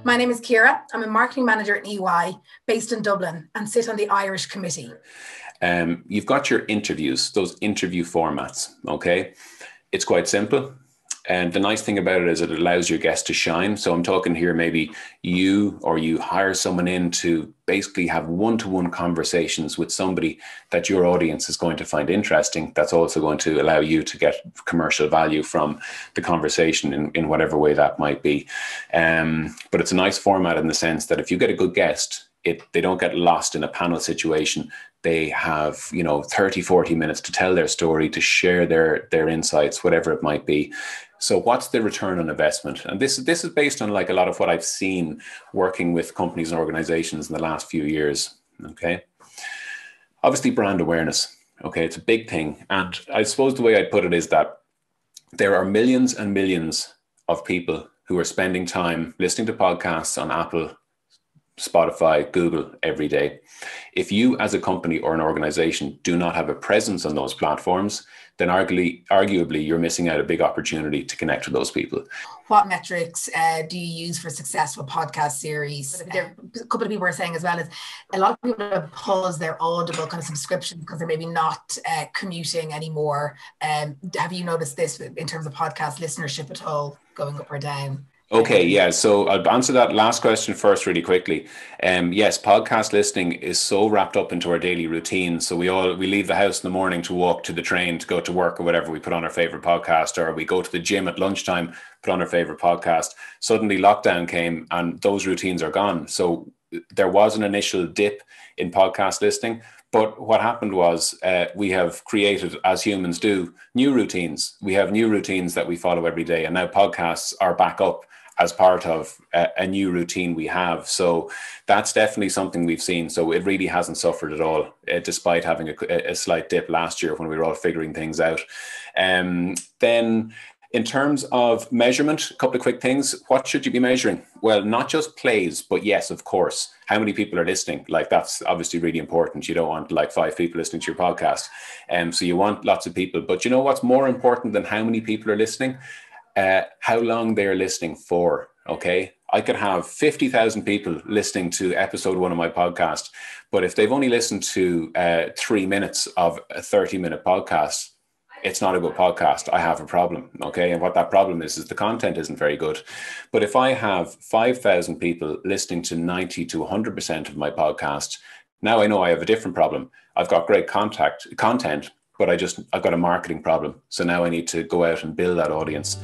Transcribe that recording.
My name is Ciara. I'm a marketing manager at EY based in Dublin and sit on the Irish committee. You've got your interviews, those interview formats, okay? It's quite simple. And the nice thing about it is it allows your guest to shine. So I'm talking here, maybe you hire someone in to basically have one-to-one conversations with somebody that your audience is going to find interesting. That's also going to allow you to get commercial value from the conversation in whatever way that might be. But it's a nice format in the sense that if you get a good guest, they don't get lost in a panel situation. They have, 30, 40 minutes to tell their story, to share their insights, whatever it might be. So what's the return on investment? And this is based on like a lot of what I've seen working with companies and organizations in the last few years. Okay. Obviously brand awareness. Okay. It's a big thing. And I suppose the way I'd put it is that there are millions and millions of people who are spending time listening to podcasts on Apple, Spotify, Google every day. If you as a company or an organization do not have a presence on those platforms, then arguably you're missing out a big opportunity to connect with those people. What metrics do you use for successful podcast series? A couple of people are saying as well is a lot of people have paused their Audible kind of subscription because they're maybe not commuting anymore. Have you noticed this in terms of podcast listenership at all, going up or down? Okay, yeah. So I'll answer that last question first really quickly. Yes, podcast listening is so wrapped up into our daily routine. So we leave the house in the morning to walk to the train, to go to work or whatever. We put on our favorite podcast, or we go to the gym at lunchtime, put on our favorite podcast. Suddenly lockdown came and those routines are gone. So there was an initial dip in podcast listening. But what happened was we have created, as humans do, new routines. We have new routines that we follow every day. And now podcasts are back up as part of a new routine we have. So that's definitely something we've seen. So it really hasn't suffered at all, despite having a slight dip last year when we were all figuring things out. Then in terms of measurement, a couple of quick things. What should you be measuring? Well, not just plays, but yes, of course, how many people are listening? Like that's obviously really important. You don't want like 5 people listening to your podcast. So you want lots of people, but you know what's more important than how many people are listening? How long they're listening for. Okay. I could have 50,000 people listening to episode 1 of my podcast, but if they've only listened to 3 minutes of a 30-minute podcast, it's not a good podcast. I have a problem. Okay. And what that problem is the content isn't very good. But if I have 5,000 people listening to 90 to 100% of my podcast, now I know I have a different problem. I've got great content, but I've got a marketing problem. So now I need to go out and build that audience.